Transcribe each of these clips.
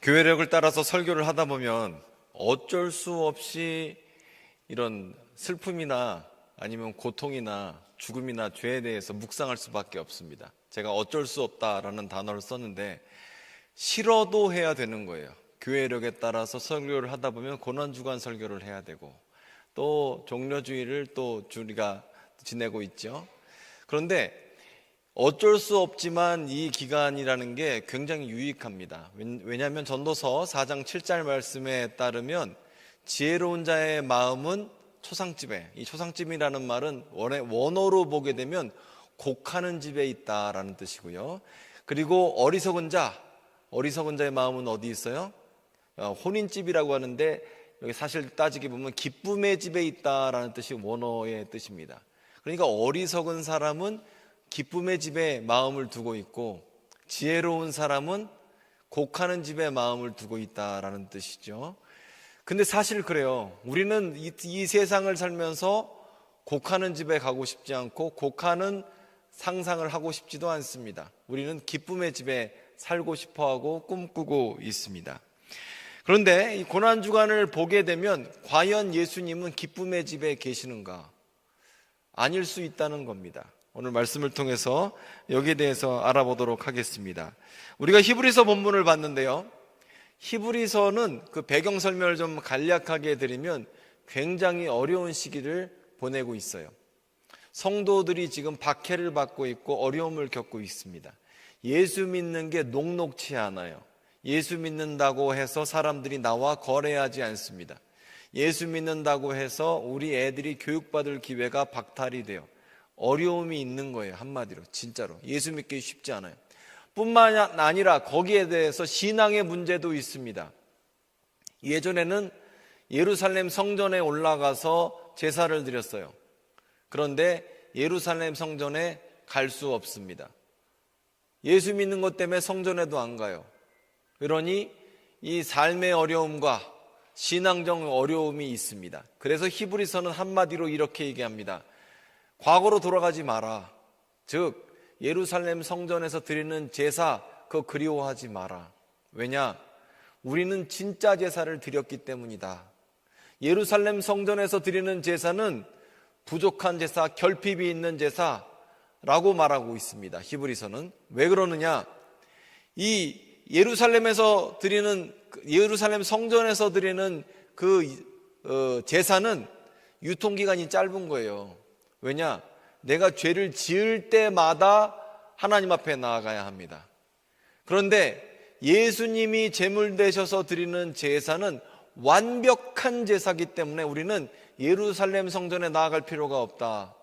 교회력을 따라서 설교를 하다 보면 어쩔 수 없이 이런 슬픔이나 아니면 고통이나 죽음이나 죄에 대해서 묵상할 수밖에 없습니다. 제가 어쩔 수 없다라는 단어를 썼는데 싫어도 해야 되는 거예요. 교회력에 따라서 설교를 하다 보면 고난주간 설교를 해야 되고 또 종려주의를 또 우리가 지내고 있죠. 그런데 어쩔 수 없지만 이 기간이라는 게 굉장히 유익합니다. 왜냐하면 전도서 4장 7절 말씀에 따르면 지혜로운 자의 마음은 초상집에, 이 초상집이라는 말은 원어로 보게 되면 곡하는 집에 있다라는 뜻이고요. 그리고 어리석은 자의 마음은 어디 있어요? 혼인집이라고 하는데 여기 사실 따지게 보면 기쁨의 집에 있다라는 뜻이 원어의 뜻입니다. 그러니까 어리석은 사람은 기쁨의 집에 마음을 두고 있고 지혜로운 사람은 곡하는 집에 마음을 두고 있다라는 뜻이죠. 근데 사실 그래요. 우리는 이 세상을 살면서 곡하는 집에 가고 싶지 않고 곡하는 상상을 하고 싶지도 않습니다. 우리는 기쁨의 집에 살고 싶어하고 꿈꾸고 있습니다. 그런데 이 고난주간을 보게 되면 과연 예수님은 기쁨의 집에 계시는가? 아닐 수 있다는 겁니다. 오늘 말씀을 통해서 여기에 대해서 알아보도록 하겠습니다. 우리가 히브리서 본문을 봤는데요, 히브리서는 그 배경 설명을 좀 간략하게 드리면 굉장히 어려운 시기를 보내고 있어요. 성도들이 지금 박해를 받고 있고 어려움을 겪고 있습니다. 예수 믿는 게 녹록치 않아요. 예수 믿는다고 해서 사람들이 나와 거래하지 않습니다. 예수 믿는다고 해서 우리 애들이 교육받을 기회가 박탈이 돼요. 어려움이 있는 거예요. 한마디로 진짜로 예수 믿기 쉽지 않아요. 뿐만 아니라 거기에 대해서 신앙의 문제도 있습니다. 예전에는 예루살렘 성전에 올라가서 제사를 드렸어요. 그런데 예루살렘 성전에 갈 수 없습니다. 예수 믿는 것 때문에 성전에도 안 가요. 그러니 이 삶의 어려움과 신앙적 어려움이 있습니다. 그래서 히브리서는 한마디로 이렇게 얘기합니다. 과거로 돌아가지 마라. 즉 예루살렘 성전에서 드리는 제사 그거 그리워하지 마라. 왜냐? 우리는 진짜 제사를 드렸기 때문이다. 예루살렘 성전에서 드리는 제사는 부족한 제사, 결핍이 있는 제사라고 말하고 있습니다. 히브리서는. 왜 그러느냐? 이 예루살렘 성전에서 드리는 그 제사는 유통기간이 짧은 거예요. 왜냐? 내가 죄를 지을 때마다 하나님 앞에 나아가야 합니다. 그런데 예수님이 제물 되셔서 드리는 제사는 완벽한 제사이기 때문에 우리는 예루살렘 성전에 나아갈 필요가 없다.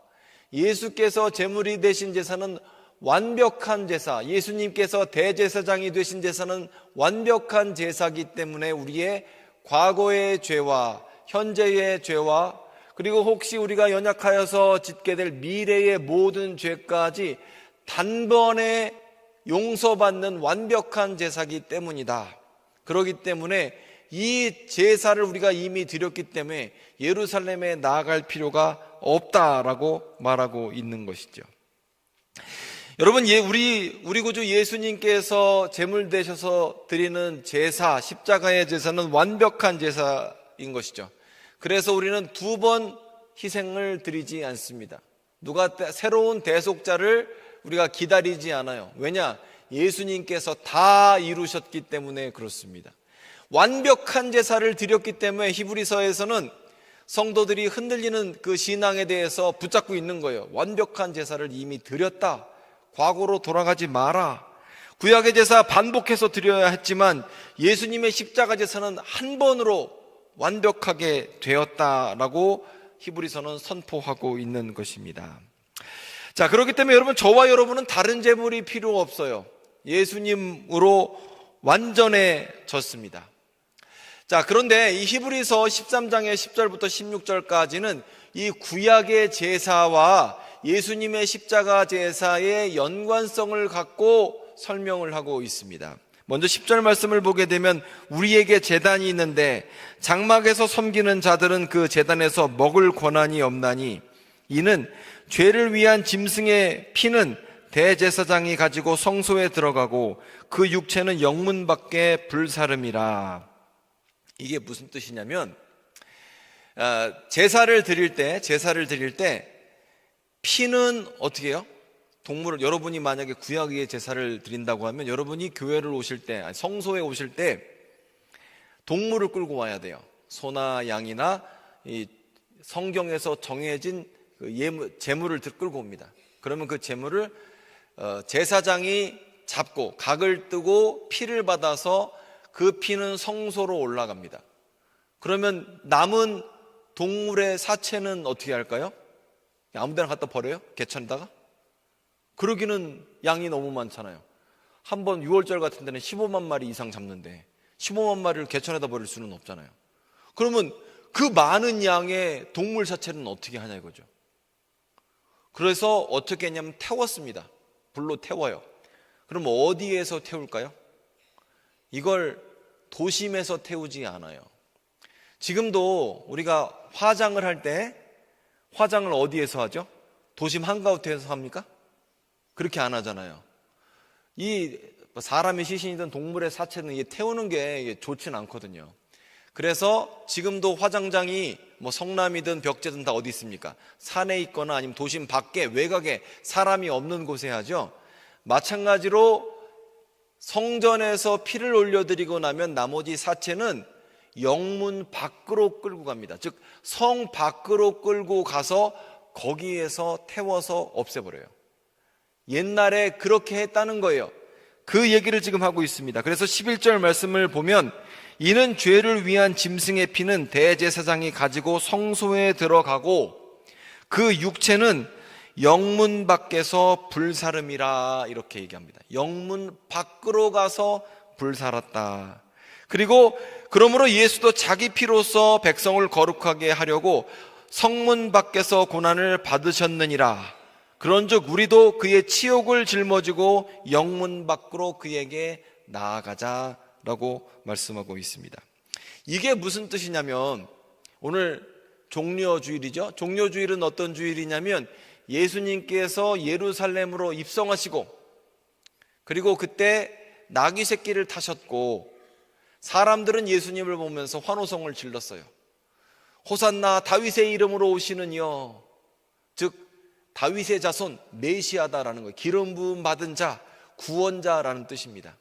예수께서 제물이 되신 제사는 완벽한 제사, 예수님께서 대제사장이 되신 제사는 완벽한 제사이기 때문에 우리의 과거의 죄와 현재의 죄와 그리고 혹시 우리가 연약하여서 짓게 될 미래의 모든 죄까지 단번에 용서받는 완벽한 제사이기 때문이다. 그렇기 때문에 이 제사를 우리가 이미 드렸기 때문에 예루살렘에 나아갈 필요가 없다라고 말하고 있는 것이죠. 여러분, 우리 구주 예수님께서 제물 되셔서 드리는 제사, 십자가의 제사는 완벽한 제사인 것이죠. 그래서 우리는 2번 희생을 드리지 않습니다. 새로운 대속자를 우리가 기다리지 않아요. 왜냐? 예수님께서 다 이루셨기 때문에 그렇습니다. 완벽한 제사를 드렸기 때문에 히브리서에서는 성도들이 흔들리는 그 신앙에 대해서 붙잡고 있는 거예요. 완벽한 제사를 이미 드렸다. 과거로 돌아가지 마라. 구약의 제사 반복해서 드려야 했지만 예수님의 십자가 제사는 한 번으로 완벽하게 되었다라고 히브리서는 선포하고 있는 것입니다. 자, 그렇기 때문에 여러분, 저와 여러분은 다른 제물이 필요 없어요. 예수님으로 완전해졌습니다. 자, 그런데 이 히브리서 13장의 10절부터 16절까지는 이 구약의 제사와 예수님의 십자가 제사의 연관성을 갖고 설명을 하고 있습니다. 먼저 10절 말씀을 보게 되면 우리에게 제단이 있는데 장막에서 섬기는 자들은 그 제단에서 먹을 권한이 없나니 이는 죄를 위한 짐승의 피는 대제사장이 가지고 성소에 들어가고 그 육체는 영문 밖에 불사름이라. 이게 무슨 뜻이냐면 제사를 드릴 때 피는 어떻게 해요? 동물을, 여러분이 만약에 구약의 제사를 드린다고 하면 여러분이 교회를 오실 때, 성소에 오실 때 동물을 끌고 와야 돼요. 소나 양이나 이 성경에서 정해진 그 제물을 끌고 옵니다. 그러면 그 제물을 제사장이 잡고 각을 뜨고 피를 받아서 그 피는 성소로 올라갑니다. 그러면 남은 동물의 사체는 어떻게 할까요? 아무데나 갖다 버려요? 개천에다가? 그러기는 양이 너무 많잖아요. 한번 6월절 같은 데는 15만 마리 이상 잡는데 15만 마리를 개천에다 버릴 수는 없잖아요. 그러면 그 많은 양의 동물 사체는 어떻게 하냐 이거죠. 그래서 어떻게 했냐면 태웠습니다. 불로 태워요. 그럼 어디에서 태울까요? 이걸 도심에서 태우지 않아요. 지금도 우리가 화장을 할 때 화장을 어디에서 하죠? 도심 한가운데에서 합니까? 그렇게 안 하잖아요. 이 사람의 시신이든 동물의 사체는 이게 태우는 게 좋진 않거든요. 그래서 지금도 화장장이 뭐 성남이든 벽제든 다 어디 있습니까? 산에 있거나 아니면 도심 밖에 외곽에 사람이 없는 곳에 하죠. 마찬가지로 성전에서 피를 올려드리고 나면 나머지 사체는 영문 밖으로 끌고 갑니다. 즉 성 밖으로 끌고 가서 거기에서 태워서 없애버려요. 옛날에 그렇게 했다는 거예요. 그 얘기를 지금 하고 있습니다. 그래서 11절 말씀을 보면 이는 죄를 위한 짐승의 피는 대제사장이 가지고 성소에 들어가고 그 육체는 영문 밖에서 불사름이라 이렇게 얘기합니다. 영문 밖으로 가서 불살았다. 그리고 그러므로 예수도 자기 피로써 백성을 거룩하게 하려고 성문 밖에서 고난을 받으셨느니라. 그런즉 우리도 그의 치욕을 짊어지고 영문 밖으로 그에게 나아가자라고 말씀하고 있습니다. 이게 무슨 뜻이냐면 오늘 종려주일이죠. 종려주일은 어떤 주일이냐면 예수님께서 예루살렘으로 입성하시고 그리고 그때 나귀 새끼를 타셨고 사람들은 예수님을 보면서 환호성을 질렀어요. 호산나 다윗의 이름으로 오시는 이여, 즉 다윗의 자손 메시아다라는 거예요. 기름 부음 받은 자, 구원자라는 뜻입니다.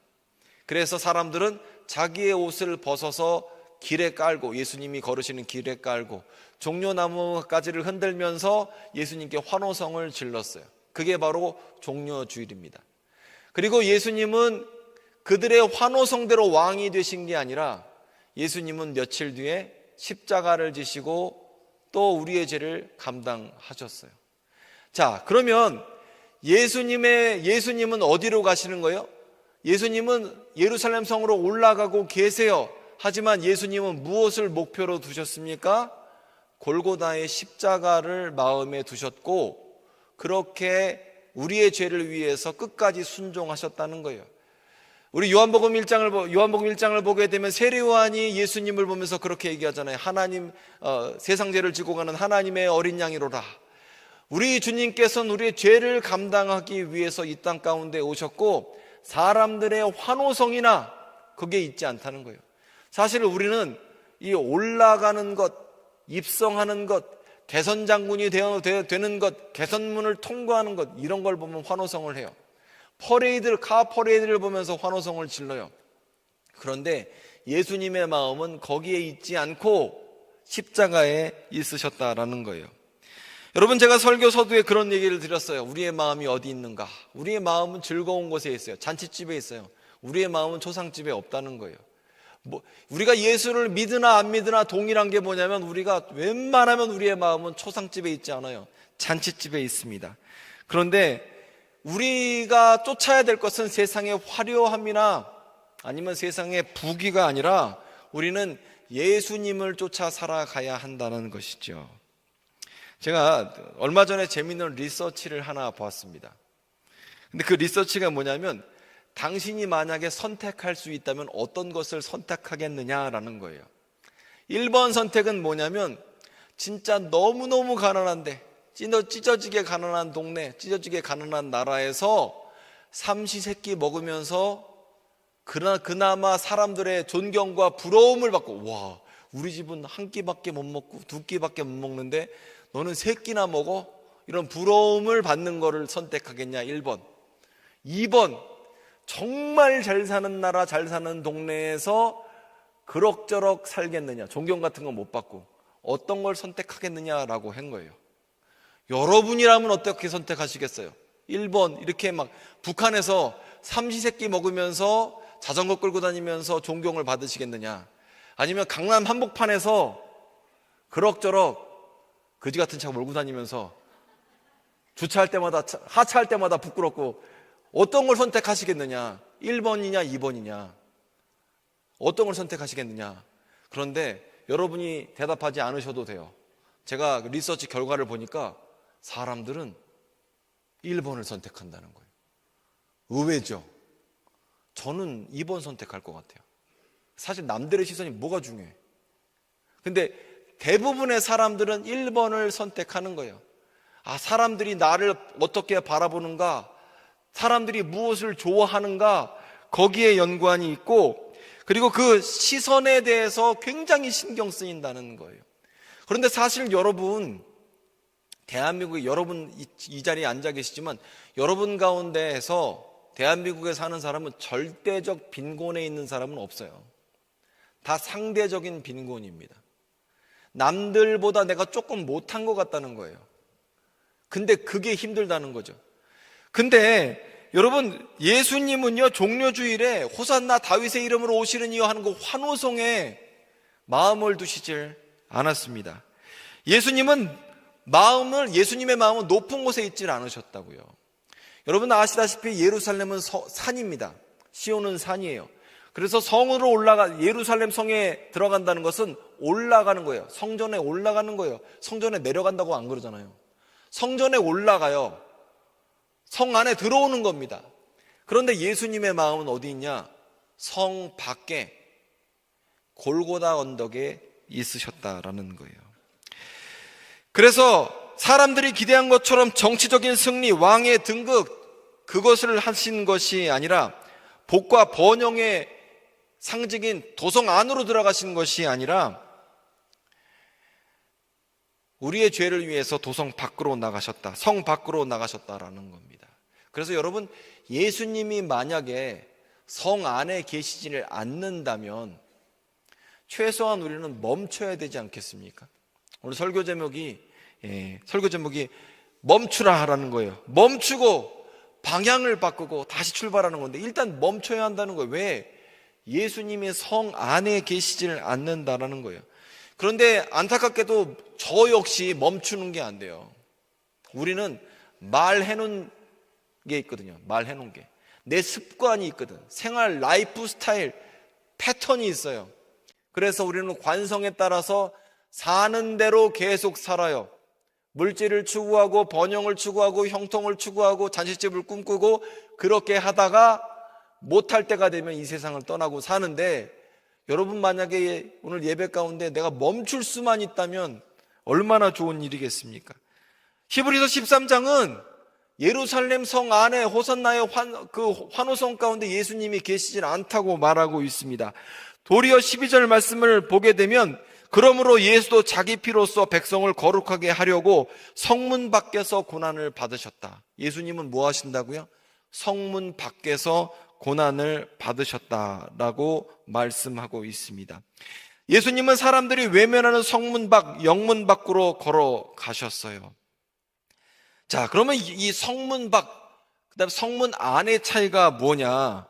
그래서 사람들은 자기의 옷을 벗어서 길에 깔고, 예수님이 걸으시는 길에 깔고 종려나무 가지를 흔들면서 예수님께 환호성을 질렀어요. 그게 바로 종려주일입니다. 그리고 예수님은 그들의 환호성대로 왕이 되신 게 아니라 예수님은 며칠 뒤에 십자가를 지시고 또 우리의 죄를 감당하셨어요. 자, 그러면 예수님은 어디로 가시는 거예요? 예수님은 예루살렘 성으로 올라가고 계세요. 하지만 예수님은 무엇을 목표로 두셨습니까? 골고다의 십자가를 마음에 두셨고 그렇게 우리의 죄를 위해서 끝까지 순종하셨다는 거예요. 우리 요한복음 1장을 보게 되면 세례 요한이 예수님을 보면서 그렇게 얘기하잖아요. 하나님, 세상 죄를 지고 가는 하나님의 어린 양이로라. 우리 주님께서는 우리의 죄를 감당하기 위해서 이 땅 가운데 오셨고 사람들의 환호성이나 그게 있지 않다는 거예요. 사실 우리는 이 올라가는 것, 입성하는 것, 개선장군이 되는 것, 개선문을 통과하는 것, 이런 걸 보면 환호성을 해요. 카 퍼레이드를 보면서 환호성을 질러요. 그런데 예수님의 마음은 거기에 있지 않고 십자가에 있으셨다라는 거예요. 여러분, 제가 설교 서두에 그런 얘기를 드렸어요. 우리의 마음이 어디 있는가? 우리의 마음은 즐거운 곳에 있어요. 잔치집에 있어요. 우리의 마음은 초상집에 없다는 거예요. 우리가 예수를 믿으나 안 믿으나 동일한 게 뭐냐면 우리가 웬만하면 우리의 마음은 초상집에 있지 않아요. 잔치집에 있습니다. 그런데 우리가 쫓아야 될 것은 세상의 화려함이나 아니면 세상의 부귀가 아니라 우리는 예수님을 쫓아 살아가야 한다는 것이죠. 제가 얼마 전에 재미있는 리서치를 하나 보았습니다. 근데 그 리서치가 뭐냐면 당신이 만약에 선택할 수 있다면 어떤 것을 선택하겠느냐라는 거예요. 1번 선택은 뭐냐면 진짜 너무너무 가난한데 찢어지게 가난한 동네, 찢어지게 가난한 나라에서 삼시세끼 먹으면서 그나마 사람들의 존경과 부러움을 받고, 와, 우리 집은 한 끼밖에 못 먹고 두 끼밖에 못 먹는데 너는 세 끼나 먹어? 이런 부러움을 받는 거를 선택하겠냐? 1번. 2번, 정말 잘 사는 나라, 잘 사는 동네에서 그럭저럭 살겠느냐? 존경 같은 거 못 받고 어떤 걸 선택하겠느냐라고 한 거예요. 여러분이라면 어떻게 선택하시겠어요? 1번, 이렇게 막 북한에서 삼시세끼 먹으면서 자전거 끌고 다니면서 존경을 받으시겠느냐? 아니면 강남 한복판에서 그럭저럭 거지 같은 차 몰고 다니면서 주차할 때마다, 하차할 때마다 부끄럽고, 어떤 걸 선택하시겠느냐? 1번이냐 2번이냐? 어떤 걸 선택하시겠느냐? 그런데 여러분이 대답하지 않으셔도 돼요. 제가 리서치 결과를 보니까 사람들은 1번을 선택한다는 거예요. 의외죠? 저는 2번 선택할 것 같아요. 사실 남들의 시선이 뭐가 중요해? 근데 대부분의 사람들은 1번을 선택하는 거예요. 아, 사람들이 나를 어떻게 바라보는가? 사람들이 무엇을 좋아하는가? 거기에 연관이 있고, 그리고 그 시선에 대해서 굉장히 신경 쓰인다는 거예요. 그런데 사실 여러분, 대한민국에 여러분 이 자리에 앉아 계시지만 여러분 가운데에서 대한민국에 사는 사람은 절대적 빈곤에 있는 사람은 없어요. 다 상대적인 빈곤입니다. 남들보다 내가 조금 못한 것 같다는 거예요. 근데 그게 힘들다는 거죠. 근데 여러분, 예수님은요, 종려주일에 호산나 다윗의 이름으로 오시는 이여 하는 그 환호성에 마음을 두시질 않았습니다. 예수님의 마음은 높은 곳에 있질 않으셨다고요. 여러분 아시다시피 예루살렘은 산입니다. 시온은 산이에요. 그래서 성으로 예루살렘 성에 들어간다는 것은 올라가는 거예요. 성전에 올라가는 거예요. 성전에 내려간다고 안 그러잖아요. 성전에 올라가요. 성 안에 들어오는 겁니다. 그런데 예수님의 마음은 어디 있냐? 성 밖에 골고다 언덕에 있으셨다라는 거예요. 그래서 사람들이 기대한 것처럼 정치적인 승리, 왕의 등극, 그것을 하신 것이 아니라 복과 번영의 상징인 도성 안으로 들어가신 것이 아니라 우리의 죄를 위해서 도성 밖으로 나가셨다, 성 밖으로 나가셨다라는 겁니다. 그래서 여러분, 예수님이 만약에 성 안에 계시지를 않는다면 최소한 우리는 멈춰야 되지 않겠습니까? 오늘 설교 제목이 멈추라 하라는 거예요. 멈추고 방향을 바꾸고 다시 출발하는 건데 일단 멈춰야 한다는 거예요. 왜? 예수님이 성 안에 계시지를 않는다라는 거예요. 그런데 안타깝게도 저 역시 멈추는 게 안 돼요. 우리는 말해놓은 게 있거든요. 말해놓은 게. 내 습관이 있거든. 생활 라이프 스타일 패턴이 있어요. 그래서 우리는 관성에 따라서 사는 대로 계속 살아요. 물질을 추구하고 번영을 추구하고 형통을 추구하고 잔치집을 꿈꾸고 그렇게 하다가 못할 때가 되면 이 세상을 떠나고 사는데, 여러분 만약에 오늘 예배 가운데 내가 멈출 수만 있다면 얼마나 좋은 일이겠습니까? 히브리서 13장은 예루살렘 성 안에 호산나의 환호성 가운데 예수님이 계시질 않다고 말하고 있습니다. 도리어 12절 말씀을 보게 되면 그러므로 예수도 자기 피로써 백성을 거룩하게 하려고 성문 밖에서 고난을 받으셨다. 예수님은 뭐 하신다고요? 성문 밖에서 고난을 받으셨다라고 말씀하고 있습니다. 예수님은 사람들이 외면하는 성문 밖, 영문 밖으로 걸어가셨어요. 자, 그러면 이 성문 밖, 그다음 성문 안의 차이가 뭐냐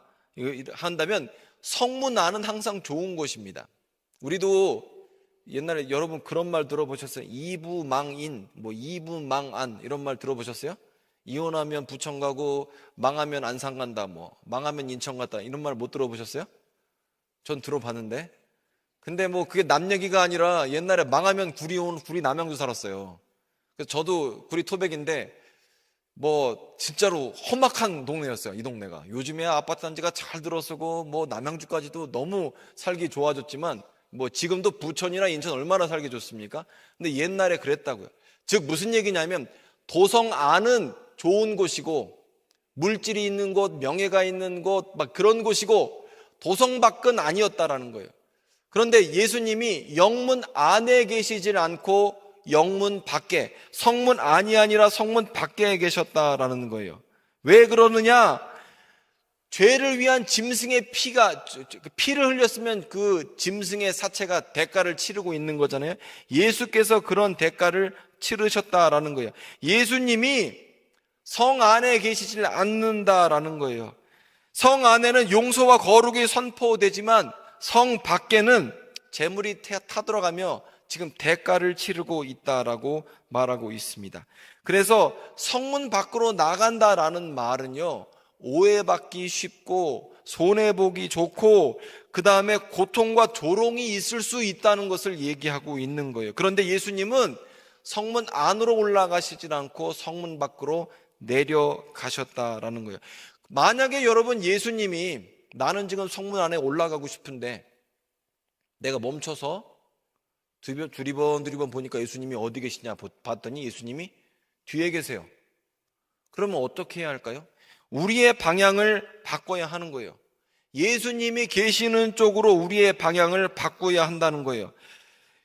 한다면, 성문 안은 항상 좋은 곳입니다. 우리도 옛날에 여러분 그런 말 들어보셨어요? 이부망인, 이부망안 이런 말 들어보셨어요? 이혼하면 부천 가고 망하면 안산 간다, 망하면 인천 갔다, 이런 말 못 들어보셨어요? 전 들어봤는데. 근데 그게 남 얘기가 아니라 옛날에 망하면 구리 남양주 살았어요. 그래서 저도 구리 토백인데 진짜로 험악한 동네였어요. 이 동네가. 요즘에 아파트 단지가 잘 들어서고 남양주까지도 너무 살기 좋아졌지만 지금도 부천이나 인천 얼마나 살기 좋습니까? 근데 옛날에 그랬다고요. 즉 무슨 얘기냐면 도성 안은 좋은 곳이고 물질이 있는 곳, 명예가 있는 곳 막 그런 곳이고 도성 밖은 아니었다라는 거예요. 그런데 예수님이 영문 안에 계시질 않고 영문 밖에, 성문 안이 아니라 성문 밖에 계셨다라는 거예요. 왜 그러느냐? 죄를 위한 짐승의 피를 흘렸으면 그 짐승의 사체가 대가를 치르고 있는 거잖아요. 예수께서 그런 대가를 치르셨다라는 거예요. 예수님이 성 안에 계시질 않는다라는 거예요. 성 안에는 용서와 거룩이 선포되지만 성 밖에는 재물이 타들어가며 지금 대가를 치르고 있다라고 말하고 있습니다. 그래서 성문 밖으로 나간다라는 말은요, 오해받기 쉽고 손해보기 좋고 그 다음에 고통과 조롱이 있을 수 있다는 것을 얘기하고 있는 거예요. 그런데 예수님은 성문 안으로 올라가시질 않고 성문 밖으로 내려가셨다라는 거예요. 만약에 여러분 예수님이 나는 지금 성문 안에 올라가고 싶은데 내가 멈춰서 두리번 보니까 예수님이 어디 계시냐 봤더니 예수님이 뒤에 계세요. 그러면 어떻게 해야 할까요? 우리의 방향을 바꿔야 하는 거예요. 예수님이 계시는 쪽으로 우리의 방향을 바꿔야 한다는 거예요.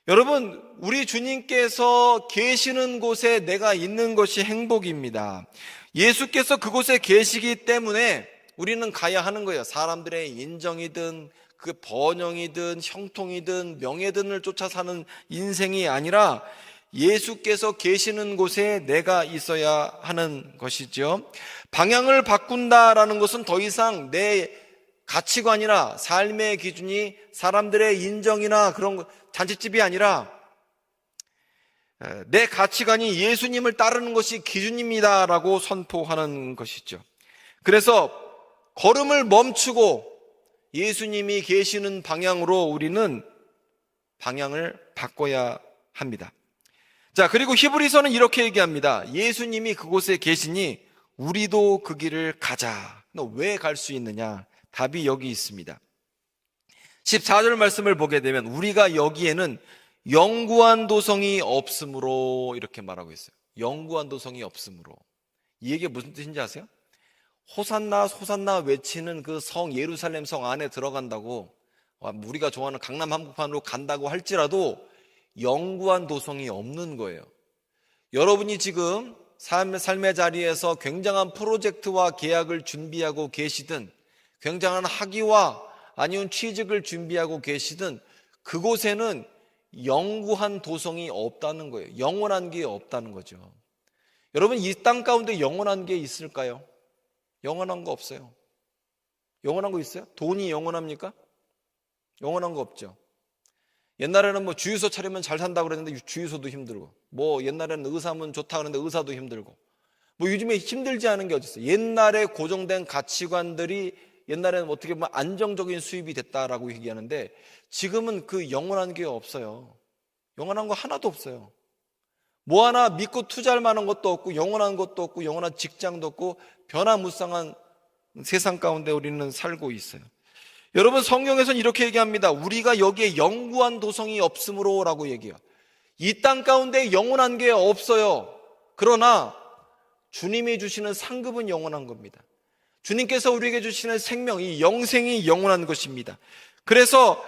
여러분, 우리 주님께서 계시는 곳에 내가 있는 것이 행복입니다. 예수께서 그곳에 계시기 때문에 우리는 가야 하는 거예요. 사람들의 인정이든 그 번영이든 형통이든 명예든을 쫓아 사는 인생이 아니라 예수께서 계시는 곳에 내가 있어야 하는 것이죠. 방향을 바꾼다라는 것은 더 이상 내 가치관이나 삶의 기준이 사람들의 인정이나 그런 잔치집이 아니라 내 가치관이 예수님을 따르는 것이 기준입니다라고 선포하는 것이죠. 그래서 걸음을 멈추고 예수님이 계시는 방향으로 우리는 방향을 바꿔야 합니다. 자, 그리고 히브리서는 이렇게 얘기합니다. 예수님이 그곳에 계시니 우리도 그 길을 가자. 왜 갈 수 있느냐? 답이 여기 있습니다. 14절 말씀을 보게 되면 우리가 여기에는 영구한 도성이 없으므로 이렇게 말하고 있어요. 영구한 도성이 없으므로. 이 얘기가 무슨 뜻인지 아세요? 호산나 호산나 외치는 그 성 예루살렘 성 안에 들어간다고 우리가 좋아하는 강남 한복판으로 간다고 할지라도 영구한 도성이 없는 거예요. 여러분이 지금 삶의 자리에서 굉장한 프로젝트와 계약을 준비하고 계시든 굉장한 학위와 아니면 취직을 준비하고 계시든 그곳에는 영구한 도성이 없다는 거예요. 영원한 게 없다는 거죠. 여러분, 이 땅 가운데 영원한 게 있을까요? 영원한 거 없어요. 영원한 거 있어요? 돈이 영원합니까? 영원한 거 없죠. 옛날에는 뭐 주유소 차리면 잘 산다고 그랬는데 주유소도 힘들고, 뭐 옛날에는 의사면 좋다 그랬는데 의사도 힘들고, 뭐 요즘에 힘들지 않은 게 어디 있어요? 옛날에 고정된 가치관들이 옛날에는 어떻게 보면 안정적인 수입이 됐다라고 얘기하는데 지금은 그 영원한 게 없어요. 영원한 거 하나도 없어요. 뭐 하나 믿고 투자할 만한 것도 없고 영원한 것도 없고 영원한 직장도 없고 변화무쌍한 세상 가운데 우리는 살고 있어요. 여러분, 성경에서는 이렇게 얘기합니다. 우리가 여기에 영구한 도성이 없으므로 라고 얘기해요. 이 땅 가운데 영원한 게 없어요. 그러나 주님이 주시는 상급은 영원한 겁니다. 주님께서 우리에게 주시는 생명, 이 영생이 영원한 것입니다. 그래서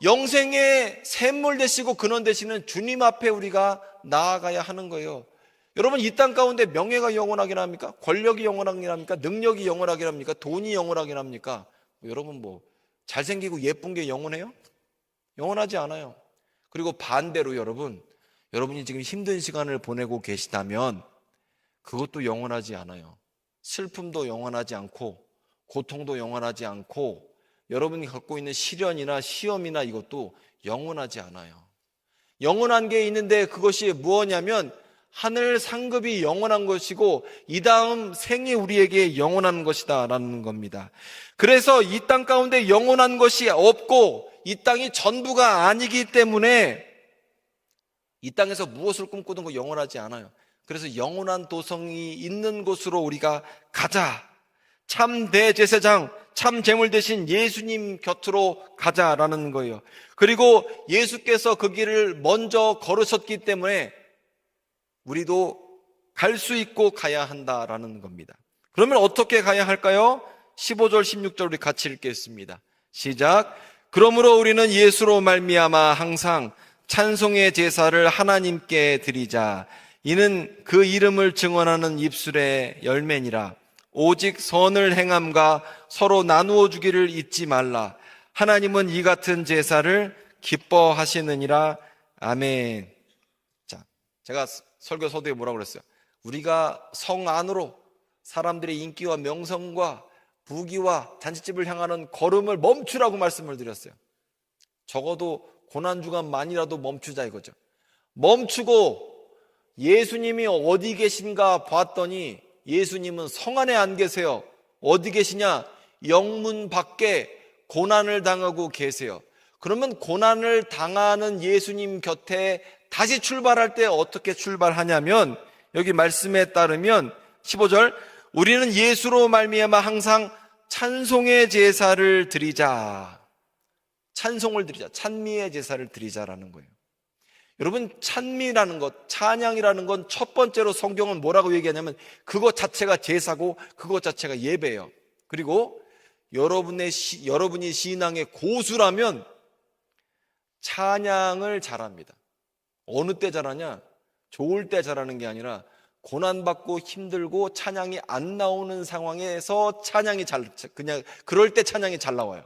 영생의 샘물 되시고 근원 되시는 주님 앞에 우리가 나아가야 하는 거예요. 여러분, 이 땅 가운데 명예가 영원하긴 합니까? 권력이 영원하긴 합니까? 능력이 영원하긴 합니까? 돈이 영원하긴 합니까? 여러분, 뭐 잘생기고 예쁜 게 영원해요? 영원하지 않아요. 그리고 반대로 여러분이 지금 힘든 시간을 보내고 계시다면 그것도 영원하지 않아요. 슬픔도 영원하지 않고 고통도 영원하지 않고 여러분이 갖고 있는 시련이나 시험이나 이것도 영원하지 않아요. 영원한 게 있는데 그것이 무엇이냐면 하늘 상급이 영원한 것이고 이 다음 생이 우리에게 영원한 것이다 라는 겁니다. 그래서 이 땅 가운데 영원한 것이 없고 이 땅이 전부가 아니기 때문에 이 땅에서 무엇을 꿈꾸든 거 영원하지 않아요. 그래서 영원한 도성이 있는 곳으로 우리가 가자. 참 대제사장, 참 제물 대신 예수님 곁으로 가자라는 거예요. 그리고 예수께서 그 길을 먼저 걸으셨기 때문에 우리도 갈 수 있고 가야 한다라는 겁니다. 그러면 어떻게 가야 할까요? 15절 16절 우리 같이 읽겠습니다. 시작. 그러므로 우리는 예수로 말미암아 항상 찬송의 제사를 하나님께 드리자. 이는 그 이름을 증언하는 입술의 열매니라. 오직 선을 행함과 서로 나누어 주기를 잊지 말라. 하나님은 이 같은 제사를 기뻐하시느니라. 아멘. 자, 제가 설교 서두에 뭐라고 그랬어요? 우리가 성 안으로 사람들의 인기와 명성과 부귀와 잔치집을 향하는 걸음을 멈추라고 말씀을 드렸어요. 적어도 고난주간만이라도 멈추자 이거죠. 멈추고 예수님이 어디 계신가 봤더니 예수님은 성 안에 안 계세요. 어디 계시냐? 영문 밖에 고난을 당하고 계세요. 그러면 고난을 당하는 예수님 곁에 다시 출발할 때 어떻게 출발하냐면 여기 말씀에 따르면 15절 우리는 예수로 말미암아 항상 찬송의 제사를 드리자. 찬송을 드리자. 찬미의 제사를 드리자라는 거예요. 여러분, 찬미라는 것, 찬양이라는 건 첫 번째로 성경은 뭐라고 얘기하냐면 그것 자체가 제사고 그것 자체가 예배예요. 그리고 여러분이 신앙의 고수라면 찬양을 잘합니다. 어느 때 잘하냐? 좋을 때 잘하는 게 아니라 고난받고 힘들고 찬양이 안 나오는 상황에서 그냥 그럴 때 찬양이 잘 나와요.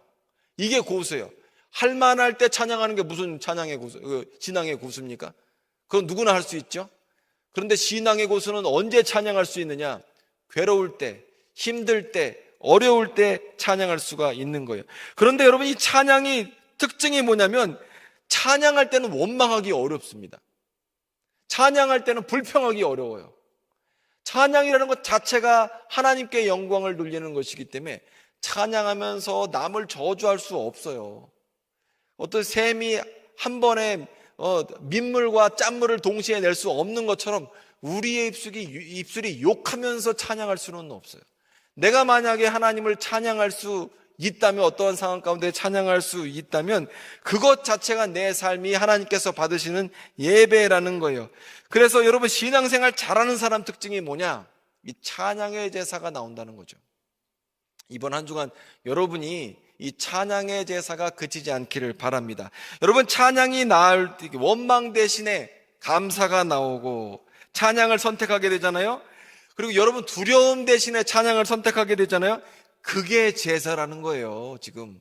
이게 고수예요. 할만할 때 찬양하는 게 무슨 찬양의 고수, 신앙의 고수입니까? 그건 누구나 할 수 있죠. 그런데 신앙의 고수는 언제 찬양할 수 있느냐? 괴로울 때, 힘들 때, 어려울 때 찬양할 수가 있는 거예요. 그런데 여러분, 이 찬양이 특징이 뭐냐면 찬양할 때는 원망하기 어렵습니다. 찬양할 때는 불평하기 어려워요. 찬양이라는 것 자체가 하나님께 영광을 돌리는 것이기 때문에 찬양하면서 남을 저주할 수 없어요. 어떤 샘이 한 번에 민물과 짠물을 동시에 낼 수 없는 것처럼 우리의 입술이 욕하면서 찬양할 수는 없어요. 내가 만약에 하나님을 찬양할 수 있다면, 어떠한 상황 가운데 찬양할 수 있다면 그것 자체가 내 삶이 하나님께서 받으시는 예배라는 거예요. 그래서 여러분, 신앙생활 잘하는 사람 특징이 뭐냐? 이 찬양의 제사가 나온다는 거죠. 이번 한 주간 여러분이 이 찬양의 제사가 그치지 않기를 바랍니다. 여러분, 찬양이 나올 때 원망 대신에 감사가 나오고 찬양을 선택하게 되잖아요. 그리고 여러분, 두려움 대신에 찬양을 선택하게 되잖아요. 그게 제사라는 거예요, 지금.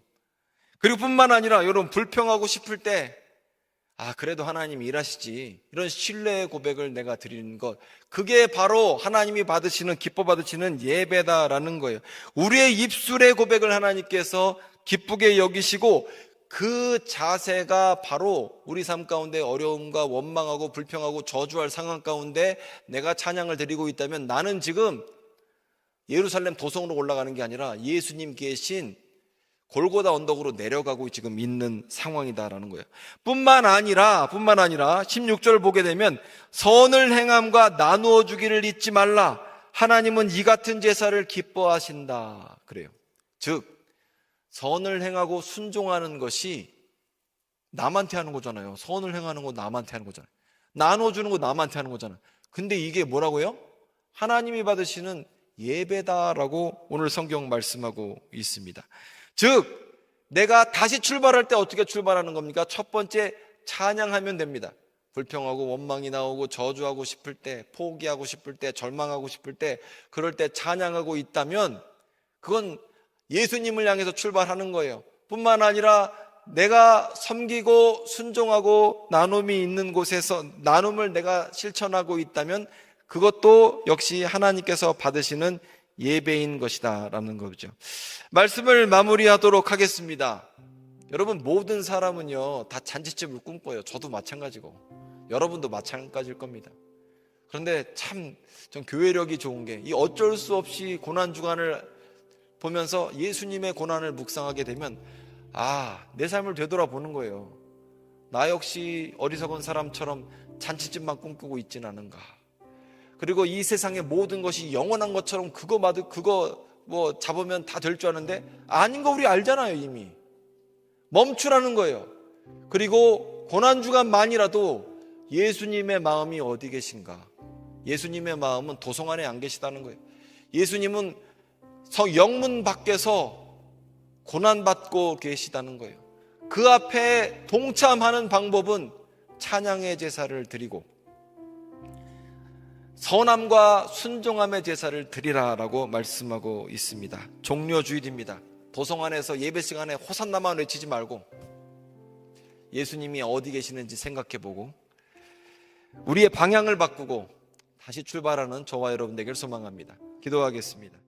그리고 뿐만 아니라 여러분, 불평하고 싶을 때 그래도 하나님이 일하시지, 이런 신뢰의 고백을 내가 드리는 것, 그게 바로 하나님이 기뻐 받으시는 예배다라는 거예요. 우리의 입술의 고백을 하나님께서 기쁘게 여기시고 그 자세가 바로 우리 삶 가운데 어려움과 원망하고 불평하고 저주할 상황 가운데 내가 찬양을 드리고 있다면 나는 지금 예루살렘 도성으로 올라가는 게 아니라 예수님 계신 골고다 언덕으로 내려가고 지금 있는 상황이다라는 거예요. 뿐만 아니라 16절 보게 되면 선을 행함과 나누어 주기를 잊지 말라. 하나님은 이 같은 제사를 기뻐하신다 그래요. 즉 선을 행하고 순종하는 것이 남한테 하는 거잖아요. 선을 행하는 거 남한테 하는 거잖아요. 나눠주는 거 남한테 하는 거잖아요. 근데 이게 뭐라고요? 하나님이 받으시는 예배다라고 오늘 성경 말씀하고 있습니다. 즉 내가 다시 출발할 때 어떻게 출발하는 겁니까? 첫 번째, 찬양하면 됩니다. 불평하고 원망이 나오고 저주하고 싶을 때, 포기하고 싶을 때, 절망하고 싶을 때, 그럴 때 찬양하고 있다면 그건 예수님을 향해서 출발하는 거예요. 뿐만 아니라 내가 섬기고 순종하고 나눔이 있는 곳에서 나눔을 내가 실천하고 있다면 그것도 역시 하나님께서 받으시는 예배인 것이다 라는 거죠. 말씀을 마무리하도록 하겠습니다. 여러분, 모든 사람은요 다 잔치집을 꿈꿔요. 저도 마찬가지고 여러분도 마찬가지일 겁니다. 그런데 참 전 교회력이 좋은 게 이 어쩔 수 없이 고난주간을 보면서 예수님의 고난을 묵상하게 되면 내 삶을 되돌아보는 거예요. 나 역시 어리석은 사람처럼 잔치집만 꿈꾸고 있진 않은가. 그리고 이 세상의 모든 것이 영원한 것처럼 그거 뭐 잡으면 다 될 줄 아는데 아닌 거 우리 알잖아요. 이미 멈추라는 거예요. 그리고 고난주간만이라도 예수님의 마음이 어디 계신가, 예수님의 마음은 도성 안에 안 계시다는 거예요. 예수님은 영문 밖에서 고난받고 계시다는 거예요. 그 앞에 동참하는 방법은 찬양의 제사를 드리고 선함과 순종함의 제사를 드리라라고 말씀하고 있습니다. 종료주일입니다. 도성 안에서 예배 시간에 호산나만 외치지 말고 예수님이 어디 계시는지 생각해보고 우리의 방향을 바꾸고 다시 출발하는 저와 여러분 되길 소망합니다. 기도하겠습니다.